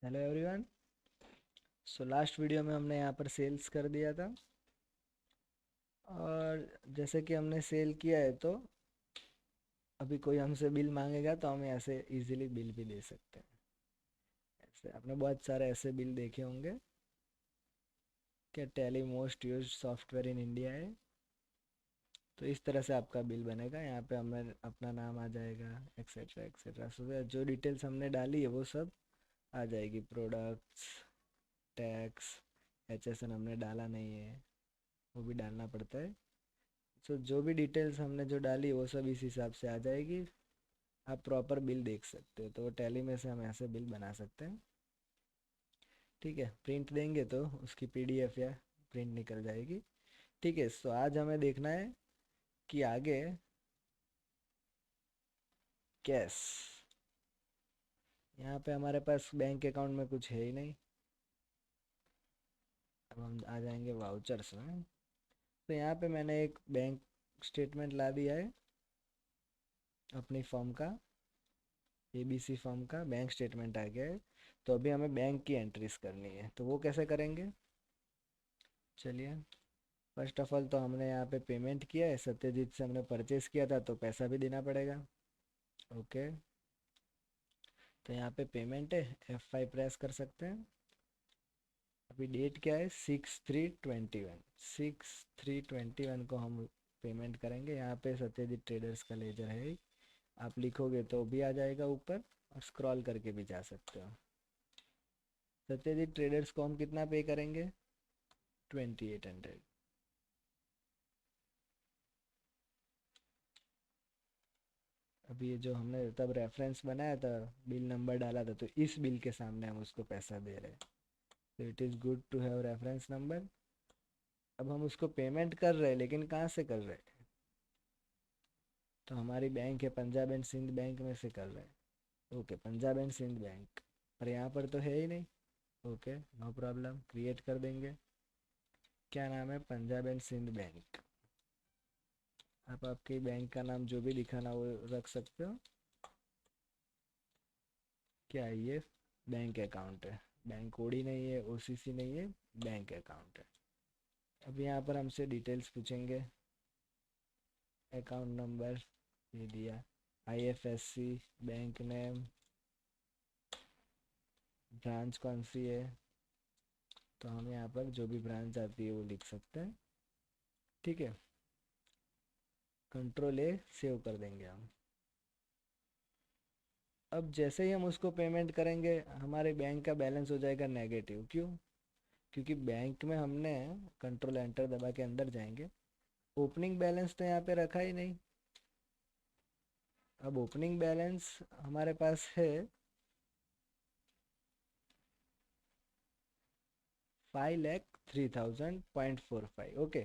Hello everyone. So last video में हमने यहाँ पर सेल्स कर दिया था। और जैसे कि हमने सेल किया है तो अभी कोई हमसे बिल मांगेगा तो हम ऐसे इजीली बिल भी दे सकते हैं। ऐसे आपने बहुत सारे ऐसे बिल देखे होंगे कि tally most used software in India है। तो इस तरह से आपका बिल बनेगा। यहाँ पे हमें अपना नाम आ जाएगा, एक्सेट्रा एक्सेट्रा। सो जो डिटेल्स हमने डाली है वो सब आ जाएगी। प्रोडक्ट्स, टैक्स, HSN हमने डाला नहीं है, वो भी डालना पड़ता है। सो जो भी डिटेल्स हमने जो डाली वो सब इस हिसाब से आ जाएगी। आप प्रॉपर बिल देख सकते हो। तो टैली में से हम ऐसे बिल बना सकते हैं। ठीक है, प्रिंट देंगे तो उसकी PDF या प्रिंट निकल जाएगी। ठीक है, सो आज हमें देखना है कि आगे कैश। यहाँ पे हमारे पास बैंक अकाउंट में कुछ है ही नहीं। अब हम आ जाएंगे वाउचर्स में। तो यहाँ पे मैंने एक बैंक स्टेटमेंट ला दिया है अपनी फर्म का। ABC फर्म का बैंक स्टेटमेंट आ गया है। तो अभी हमें बैंक की एंट्रीज करनी है, तो वो कैसे करेंगे। चलिए, फर्स्ट ऑफ ऑल तो हमने यहाँ पे पेमेंट किया है, सत्यजीत से हमने परचेस किया था तो पैसा भी देना पड़ेगा। ओके, तो यहाँ पे पेमेंट है, F5 प्रेस कर सकते हैं। अभी डेट क्या है, 6/3/21। 6/3/21 को हम पेमेंट करेंगे। यहाँ पे सत्यजीत ट्रेडर्स का लेजर है ही। आप लिखोगे तो भी आ जाएगा ऊपर, और स्क्रॉल करके भी जा सकते हो। सत्यजीत ट्रेडर्स को हम कितना पे करेंगे, 2800। अभी ये जो हमने तब रेफरेंस बनाया था, बिल नंबर डाला था, तो इस बिल के सामने हम उसको पैसा दे रहे हैं। तो it is good to have reference number. अब हम उसको पेमेंट कर रहे हैं, लेकिन कहाँ से कर रहे हैं। तो हमारी बैंक है पंजाब एंड सिंध बैंक में से कर रहे हैं। Okay, Punjab and Sindh bank, पर यहाँ पर तो है ही नहीं। ओके, नो प्रॉब्लम, क्रिएट कर देंगे। क्या नाम है, पंजाब एंड सिंध बैंक। आप आपके बैंक का नाम जो भी दिखाना वो रख सकते हो। क्या है ये, बैंक अकाउंट है। बैंक कोड ही नहीं है, OCC नहीं है, बैंक अकाउंट है। अब यहाँ पर हमसे डिटेल्स पूछेंगे। अकाउंट नंबर ये दिया, IFSC, बैंक नेम, ब्रांच कौन सी है। तो हम यहाँ पर जो भी ब्रांच आती है वो लिख सकते हैं। ठीक है, Ctrl A सेव कर देंगे हम। अब जैसे ही हम उसको पेमेंट करेंगे हमारे बैंक का बैलेंस हो जाएगा नेगेटिव। क्यों, क्योंकि बैंक में हमने कंट्रोल एंटर दबा के अंदर जाएंगे, ओपनिंग बैलेंस तो यहाँ पे रखा ही नहीं। अब ओपनिंग बैलेंस हमारे पास है 5,03,000.45। ओके,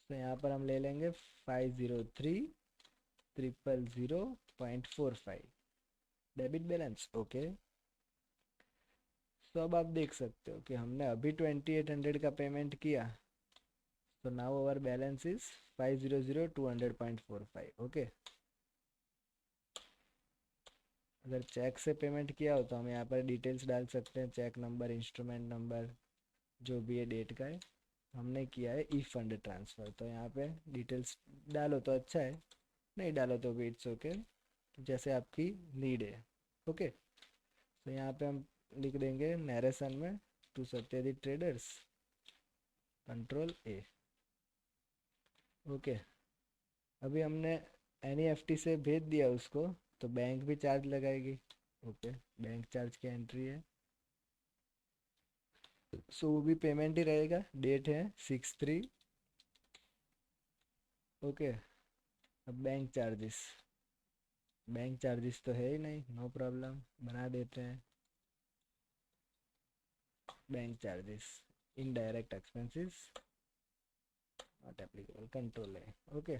तो यहाँ पर हम ले लेंगे 503,000,000.45 डेबिट बैलेंस। ओके, तो अब आप देख सकते हो कि हमने अभी 2800 का पेमेंट किया। तो now our balance is 500,200.45। Okay, अगर चेक से पेमेंट किया हो तो हम यहाँ पर डिटेल्स डाल सकते हैं, चेक नंबर, इंस्ट्रूमेंट नंबर, जो भी है, डेट का है। हमने किया है ई फंड ट्रांसफ़र, तो यहाँ पे डिटेल्स डालो तो अच्छा है, नहीं डालो तो भी इट्स ओके, जैसे आपकी नीड है। ओके, तो यहाँ पे हम लिख देंगे नरेशन में, to Satyajit traders, Ctrl A। Okay, अभी हमने NEFT से भेज दिया उसको, तो बैंक भी चार्ज लगाएगी। ओके, बैंक चार्ज की एंट्री है। सो वो भी पेमेंट ही रहेगा। डेट है 6/3। ओके, अब बैंक चार्जेस तो है ही नहीं, नो प्रॉब्लम, बना देते हैं। Bank charges, indirect expenses not applicable, Ctrl A। Okay,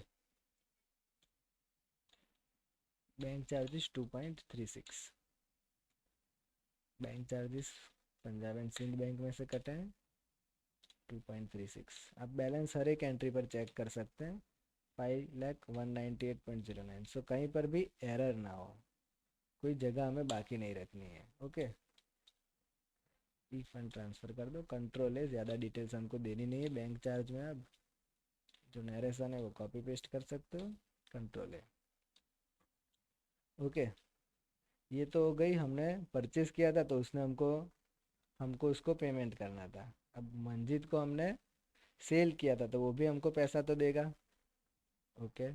bank charges 2.36। Bank charges Punjab and Sindh bank में से कटे हैं 2.36। आप बैलेंस हर एक एंट्री पर चेक कर सकते हैं। 5,01,98.09। सो कहीं पर भी एरर ना हो, कोई जगह हमें बाकी नहीं रखनी है। ओके, ई फंड ट्रांसफ़र कर दो, कंट्रोल है, ज़्यादा डिटेल्स हमको देनी नहीं है बैंक चार्ज में। अब जो नरेशन है वो कॉपी पेस्ट कर सकते हो, कंट्रोल है। ओके, ये तो हो गई, हमने परचेस किया था तो उसने हमको हमको उसको पेमेंट करना था। अब मंजीत को हमने सेल किया था तो वो भी हमको पैसा तो देगा। ओके,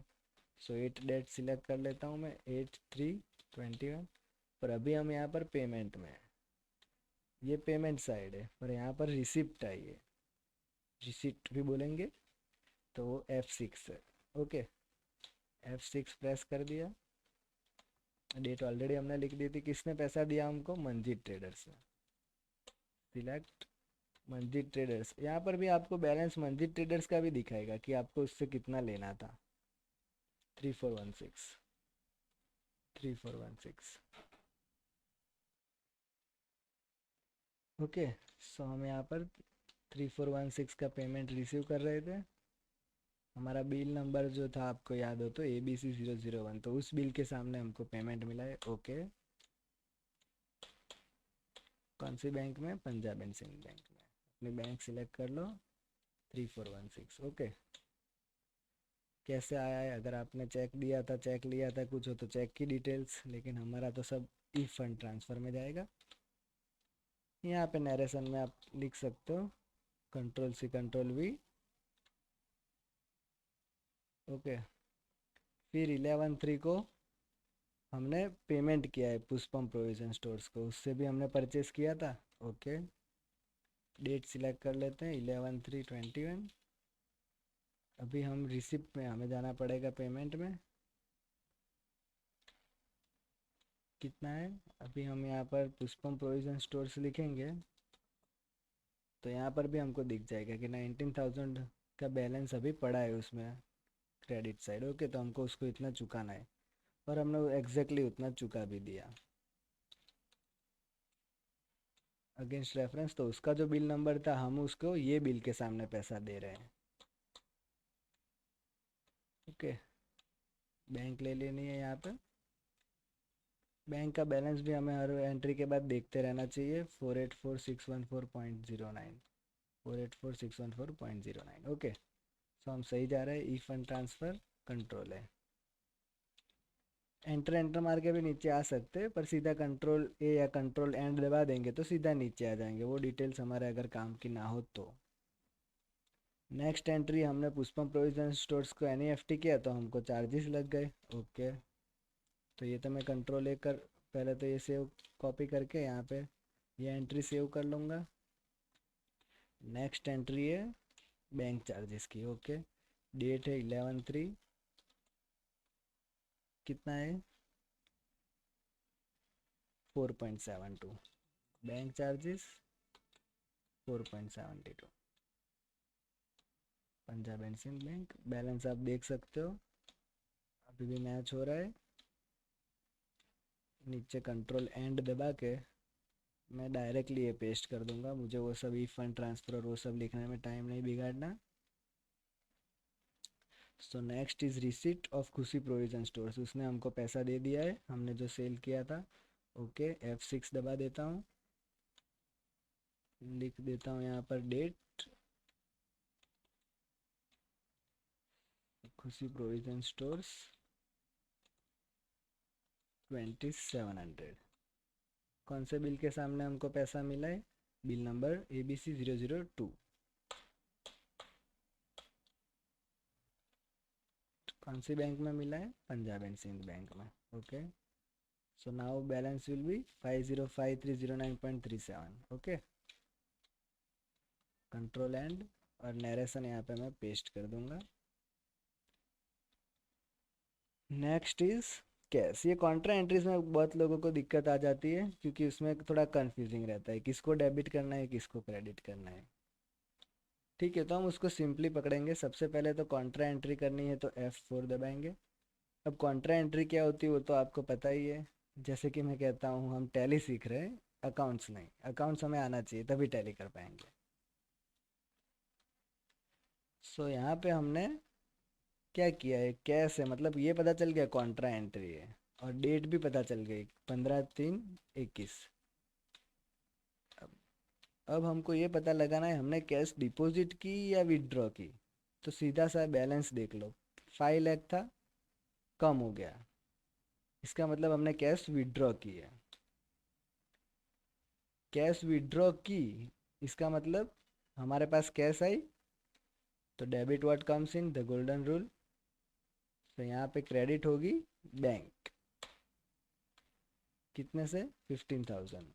सो 8 डेट सिलेक्ट कर लेता हूँ मैं, 8/3/21। पर अभी हम यहाँ पर पेमेंट में है, ये पेमेंट साइड है, पर यहाँ पर रिसिप्ट आई है, रिसिप्ट भी बोलेंगे, तो वो F6 है। ओके, F6 प्रेस कर दिया, डेट ऑलरेडी हमने लिख दी थी। किसने पैसा दिया हमको? मंजीत ट्रेडर्स ने। सिलेक्ट मंजीत ट्रेडर्स, यहाँ पर भी आपको बैलेंस मंजीत ट्रेडर्स का भी दिखाएगा कि आपको उससे कितना लेना था। 3416 3416। ओके, सो हम यहाँ पर 3416 का पेमेंट रिसीव कर रहे थे। हमारा बिल नंबर जो था आपको याद हो तो ABC001, तो उस बिल के सामने हमको पेमेंट मिला है। ओके, कौन सी बैंक में? पंजाब एंड सिंध बैंक में। अपनी बैंक सिलेक्ट कर लो, 3416। ओके, कैसे आया है? अगर आपने चेक दिया था, चेक लिया था कुछ हो तो चेक की डिटेल्स, लेकिन हमारा तो सब ई फंड ट्रांसफ़र में जाएगा। यहाँ पे नरेशन में आप लिख सकते हो Ctrl+C Ctrl+V। ओके, फिर 11/3 को हमने पेमेंट किया है पुष्पम प्रोविजन स्टोर्स को, उससे भी हमने परचेस किया था। ओके, डेट सिलेक्ट कर लेते हैं 11/3/21। अभी हम रिसिप्ट में हमें जाना पड़ेगा, पेमेंट में कितना है। अभी हम यहाँ पर पुष्पम प्रोविजन स्टोर्स लिखेंगे तो यहाँ पर भी हमको दिख जाएगा कि 19,000 का बैलेंस अभी पड़ा है उसमें, क्रेडिट साइड। ओके, तो हमको उसको इतना चुकाना है और हमने एग्जैक्टली उतना चुका भी दिया। अगेंस्ट रेफरेंस, तो उसका जो बिल नंबर था हम उसको ये बिल के सामने पैसा दे रहे हैं। ओके, बैंक ले लेनी है यहाँ पे। बैंक का बैलेंस भी हमें हर एंट्री के बाद देखते रहना चाहिए। 484614.09, 484614.09। ओके, सो हम सही जा रहे हैं। ई फंड ट्रांसफ़र कंट्रोल है। एंटर एंटर मार के भी नीचे आ सकते हैं, पर सीधा Ctrl+A या Ctrl+End दबा देंगे तो सीधा नीचे आ जाएंगे, वो डिटेल्स हमारे अगर काम की ना हो तो। नेक्स्ट एंट्री, हमने पुष्पम प्रोविजन स्टोर्स को NEFT किया तो हमको चार्जेस लग गए। ओके, तो ये तो मैं Ctrl+A कर, पहले तो ये सेव कॉपी करके यहाँ पे ये एंट्री सेव कर लूँगा। नेक्स्ट एंट्री है बैंक चार्जेस की। ओके, डेट है 11/3, कितना है? 4.72। Bank charges 4.72, Punjab and Sindh bank. Balance आप देख सकते हो अभी भी मैच हो रहा है। नीचे Ctrl+End दबा के मैं डायरेक्टली ये पेस्ट कर दूंगा, मुझे वो सब ई फंड ट्रांसफ़र और वो सब लिखने में टाइम नहीं बिगाड़ना। So next is receipt of खुशी प्रोविजन स्टोर्स, उसने हमको पैसा दे दिया है, हमने जो सेल किया था। ओके, F6 दबा देता हूँ, लिख देता हूँ यहाँ पर डेट, खुशी प्रोविजन स्टोर्स 2700। कौन से बिल के सामने हमको पैसा मिला है? Bill number ABC002। कौन सी बैंक में मिला है? पंजाब एंड सिंध बैंक में। Okay, so now balance will be 505309.37। Okay, Ctrl+End और नरेशन यहाँ पे मैं पेस्ट कर दूंगा। Next is cash. ये कॉन्ट्रा एंट्रीज में बहुत लोगों को दिक्कत आ जाती है क्योंकि उसमें थोड़ा कंफ्यूजिंग रहता है, किसको डेबिट करना है किसको क्रेडिट करना है। ठीक है, तो हम उसको सिंपली पकड़ेंगे। सबसे पहले तो कॉन्ट्रा एंट्री करनी है तो F4 दबाएंगे। अब कॉन्ट्रा एंट्री क्या होती है वो तो आपको पता ही है। जैसे कि मैं कहता हूँ हम टैली सीख रहे हैं, अकाउंट्स नहीं। अकाउंट्स हमें आना चाहिए तभी टैली कर पाएंगे। सो यहाँ पे हमने क्या किया है, कैश है, मतलब ये पता चल गया कॉन्ट्रा एंट्री है और डेट भी पता चल गई 15/3/21। अब हमको ये पता लगाना है हमने कैश डिपॉजिट की या विड्रॉ की। तो सीधा सा बैलेंस देख लो, 5 लाख था, कम हो गया, इसका मतलब हमने कैश विड्रॉ की है। कैश विड्रॉ की, इसका मतलब हमारे पास कैश आई, तो debit what comes in the golden rule, तो यहाँ पे क्रेडिट होगी बैंक, कितने से, 15,000।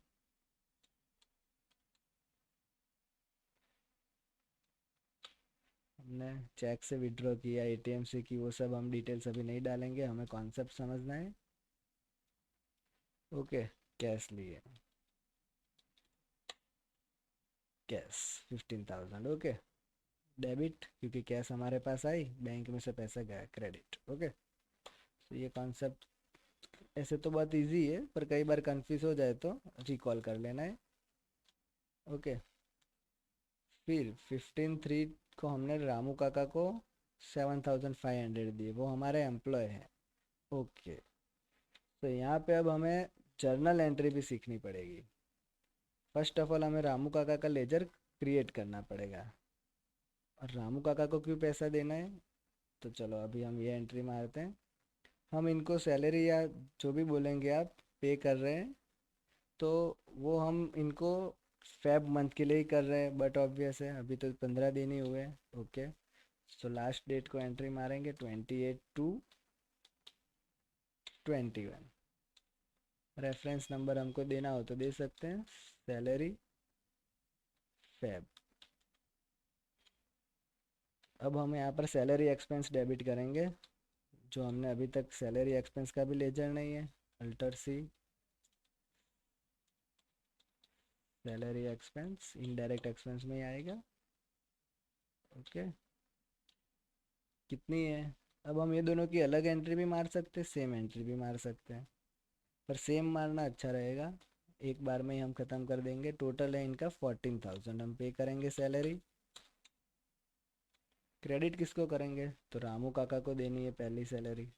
हमने चेक से विड्रॉ किया, एटीएम से की, वो सब हम डिटेल्स अभी नहीं डालेंगे, हमें कॉन्सेप्ट समझना है। ओके, कैश लिए, कैश 15,000, ओके। डेबिट, क्योंकि कैश हमारे पास आई, बैंक में से पैसा गया, क्रेडिट, ओके। तो ये कॉन्सेप्ट ऐसे तो बहुत इजी है, पर कई बार कंफ्यूज हो जाए तो रिकॉल कर लेना है, ओके। फिर 15/3 को हमने रामू काका को 7,500 दिए, वो हमारे एम्प्लॉय हैं, ओके। तो यहाँ पे अब हमें जर्नल एंट्री भी सीखनी पड़ेगी। फर्स्ट ऑफ ऑल हमें रामू काका का लेजर क्रिएट करना पड़ेगा, और रामू काका को क्यों पैसा देना है, तो चलो अभी हम ये एंट्री मारते हैं। हम इनको सैलरी या जो भी बोलेंगे आप, पे कर रहे हैं, तो वो हम इनको फेब मंथ के लिए ही कर रहे हैं, बट ऑब्वियस है अभी तो 15 दिन ही हुए, ओके। सो लास्ट डेट को एंट्री मारेंगे 28/2/21। रेफरेंस नंबर हमको देना हो तो दे सकते हैं, सैलरी फेब। अब हम यहाँ पर सैलरी एक्सपेंस डेबिट करेंगे, जो हमने अभी तक सैलरी एक्सपेंस का भी लेजर नहीं है, अल्टर सी सैलरी एक्सपेंस, इनडायरेक्ट एक्सपेंस में ही आएगा, ओके। कितनी है, अब हम ये दोनों की अलग एंट्री भी मार सकते हैं, सेम एंट्री भी मार सकते हैं, पर सेम मारना अच्छा रहेगा, एक बार में ही हम ख़त्म कर देंगे। टोटल है इनका 14,000, हम पे करेंगे सैलरी। क्रेडिट किसको करेंगे, तो रामू काका को देनी है पहली सैलरी,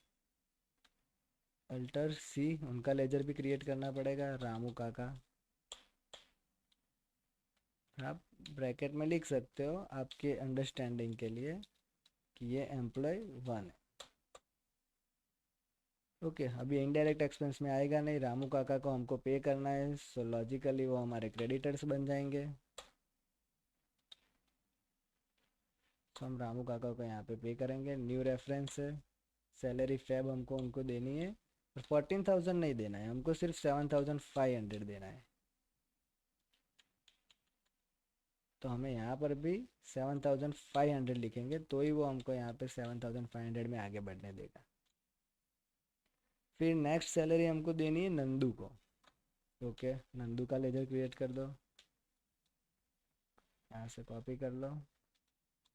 अल्टर सी उनका लेजर भी क्रिएट करना पड़ेगा, रामू काका। आप ब्रैकेट में लिख सकते हो आपके अंडरस्टैंडिंग के लिए कि ये एम्प्लॉय 1 है, ओके। अभी इनडायरेक्ट एक्सपेंस में आएगा नहीं, रामू काका को हमको पे करना है, सो लॉजिकली वो हमारे क्रेडिटर्स बन जाएंगे, तो हम रामू काका को यहाँ पे करेंगे। न्यू रेफरेंस है, सैलरी फेब हमको उनको देनी है, और 14,000 नहीं देना है हमको, सिर्फ 7,500 देना है, तो हमें यहाँ पर भी 7,500 लिखेंगे, तो ही वो हमको यहाँ पे 7,500 में आगे बढ़ने देगा। फिर नेक्स्ट सैलरी हमको देनी है नंदू को, ओके। नंदू का लेजर क्रिएट कर दो, यहाँ से कॉपी कर लो,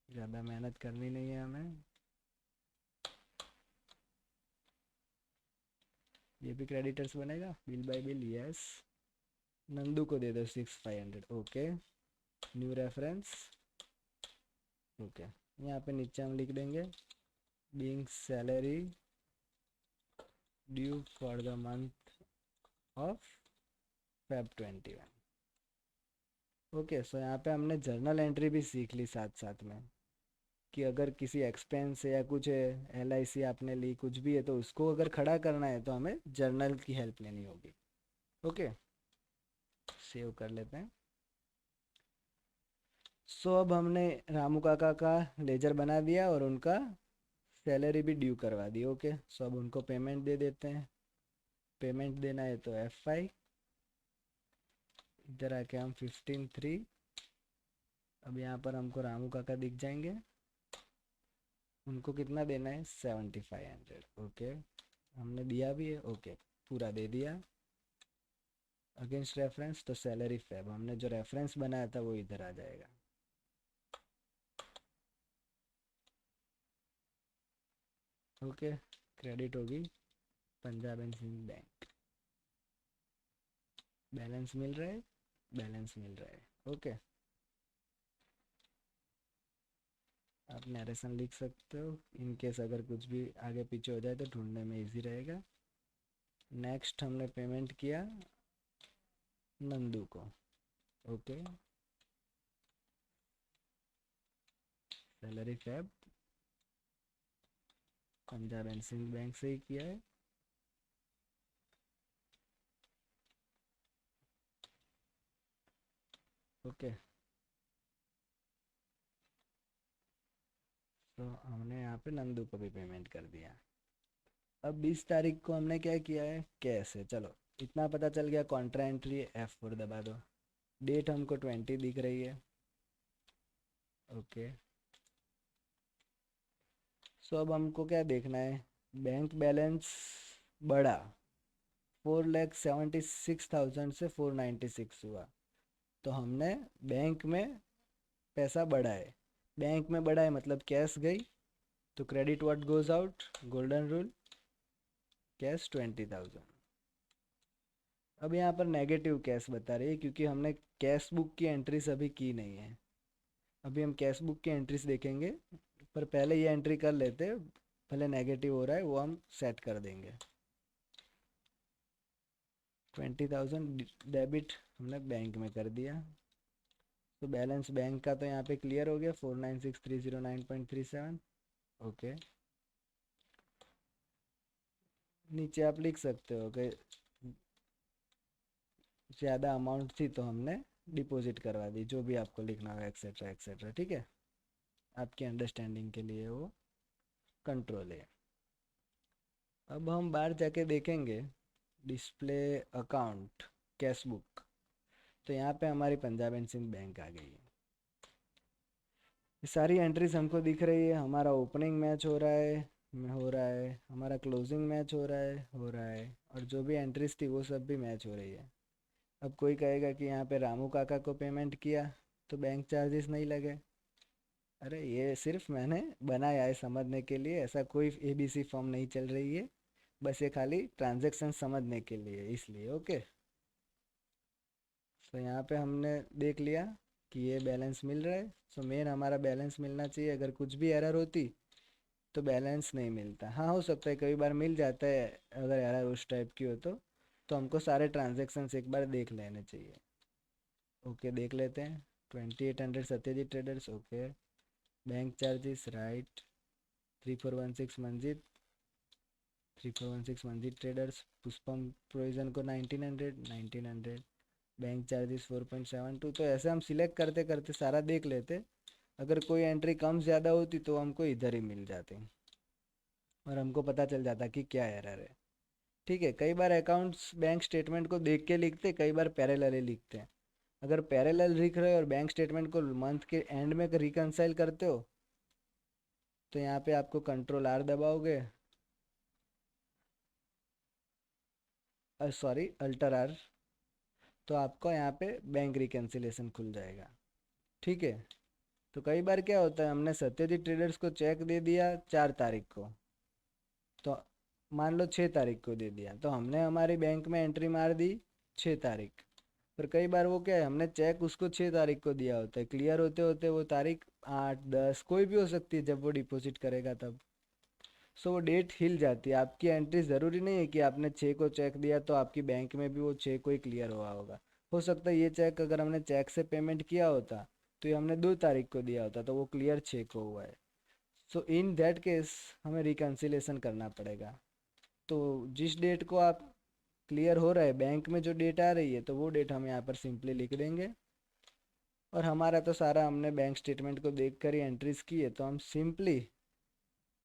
ज़्यादा मेहनत करनी नहीं है हमें। ये भी क्रेडिटर्स बनेगा, bill bye bill, yes. Nandu को दे दो 6,500, ओके। New reference, okay. यहाँ पे नीचे हम लिख देंगे being salary due for the month of Feb 21, okay. So यहाँ पे हमने जर्नल एंट्री भी सीख ली साथ साथ में, कि अगर किसी एक्सपेंस है या कुछ है, LIC आपने ली, कुछ भी है, तो उसको अगर खड़ा करना है तो हमें जर्नल की हेल्प लेनी होगी, ओके। सेव कर लेते हैं। सो अब हमने रामू काका का लेजर बना दिया और उनका सैलरी भी ड्यू करवा दी, ओके। सो अब उनको पेमेंट दे देते हैं। पेमेंट देना है तो F5, इधर आके हम 15/3, अब यहाँ पर हमको रामू काका दिख जाएंगे, उनको कितना देना है 7,500, ओके। हमने दिया भी है, ओके, पूरा दे दिया। अगेंस्ट रेफरेंस तो सैलरी फेब, हमने जो रेफरेंस बनाया था वो इधर आ जाएगा, ओके। क्रेडिट होगी Punjab and Sindh bank, balance मिल रहा है, बैलेंस मिल रहा है, ओके। आप नरेशन लिख सकते हो, इन केस अगर कुछ भी आगे पीछे हो जाए तो ढूंढने में इजी रहेगा। नेक्स्ट हमने पेमेंट किया नंदू को, ओके। सैलरी फैब पंजाब एंड सिंध बैंक से ही किया है। ओके, तो हमने यहाँ पे नंदू को भी पेमेंट कर दिया। अब 20 तारीख को हमने क्या किया है, कैश है। चलो इतना पता चल गया। कॉन्ट्रा एंट्री F4 दबा दो। डेट हमको 20 दिख रही है। ओके, सो अब हमको क्या देखना है, बैंक बैलेंस बढ़ा 4,76,000 से 496 हुआ, तो हमने बैंक में पैसा बढ़ाए। बैंक में बढ़ाए मतलब कैश गई, तो credit what goes out, golden rule, cash 20,000। अब यहाँ पर नेगेटिव कैश बता रही है क्योंकि हमने कैश बुक की एंट्रीज अभी की नहीं है। अभी हम कैश बुक की एंट्रीज देखेंगे, पर पहले ये एंट्री कर लेते। पहले नेगेटिव हो रहा है वो हम सेट कर देंगे। 20,000 डेबिट हमने बैंक में कर दिया, तो बैलेंस बैंक का तो यहाँ पे क्लियर हो गया 496,309.37। ओके, नीचे आप लिख सकते हो कि ज़्यादा अमाउंट थी तो हमने डिपॉजिट करवा दी, जो भी आपको लिखना हो एक्सेट्रा एक्सेट्रा। ठीक है, आपकी अंडरस्टैंडिंग के लिए वो कंट्रोल है। अब हम बाहर जाके देखेंगे डिस्प्ले अकाउंट कैश बुक, तो यहाँ पे हमारी पंजाब एंड सिंध बैंक आ गई है। ये सारी एंट्रीज हमको दिख रही है। हमारा ओपनिंग मैच हो रहा है, हमारा क्लोजिंग मैच हो रहा है, और जो भी एंट्रीज थी वो सब भी मैच हो रही है। अब कोई कहेगा कि यहाँ पे रामू काका को पेमेंट किया तो बैंक चार्जेस नहीं लगे। अरे ये सिर्फ मैंने बनाया है समझने के लिए, ऐसा कोई ABC फॉर्म नहीं चल रही है, बस ये खाली ट्रांजैक्शन समझने के लिए, इसलिए। ओके, तो यहाँ पे हमने देख लिया कि ये बैलेंस मिल रहा है। सो मेन हमारा बैलेंस मिलना चाहिए। अगर कुछ भी एरर होती तो बैलेंस नहीं मिलता। हाँ, हो सकता है कई बार मिल जाता है, अगर एरर उस टाइप की हो तो हमको सारे ट्रांजेक्शन्स एक बार देख लेने चाहिए। ओके, देख लेते हैं। 2800 Satyajit traders. Okay, bank charges right, 3416 Manjeet traders. Pushpam provision को 1900 बैंक चार्जेस 4.72। तो ऐसे हम सिलेक्ट करते करते सारा देख लेते। अगर कोई एंट्री कम ज़्यादा होती तो हमको इधर ही मिल जाती और हमको पता चल जाता कि क्या एरर है। ठीक है, कई बार अकाउंट्स बैंक स्टेटमेंट को देख के लिखते, कई बार पैरेलली लिखते हैं। अगर पैरेलल लिख रहे हो और बैंक स्टेटमेंट को मंथ के एंड में रिकनसाइल करते हो, तो यहाँ पे आपको Ctrl+R दबाओगे, सॉरी Alt+R, तो आपको यहाँ पे बैंक रिकन्सिलेशन खुल जाएगा। ठीक है, तो कई बार क्या होता है, हमने सत्यजीत ट्रेडर्स को चेक दे दिया 4 तारीख को, तो मान लो 6 तारीख को दे दिया, तो हमने हमारी बैंक में एंट्री मार दी 6 तारीख। पर कई बार वो क्या है, हमने चेक उसको 6 तारीख को दिया होता है, क्लियर होते होते वो तारीख 8, 10 कोई भी हो सकती है जब वो डिपॉजिट करेगा तब। सो वो डेट हिल जाती है। आपकी एंट्री ज़रूरी नहीं है कि आपने 6 को चेक दिया तो आपकी बैंक में भी वो 6 को ही क्लियर हुआ होगा। हो सकता है ये चेक अगर हमने चेक से पेमेंट किया होता तो ये हमने 2 तारीख को दिया होता तो वो क्लियर 6 को हुआ है। सो इन दैट केस हमें रिकन्सिलेशन करना पड़ेगा। तो जिस डेट को आप क्लियर हो रहा है बैंक में जो डेट आ रही है, तो वो डेट हम यहाँ पर सिंपली लिख देंगे। और हमारा तो सारा हमने बैंक स्टेटमेंट को देख कर ही एंट्रीज की है, तो हम सिंपली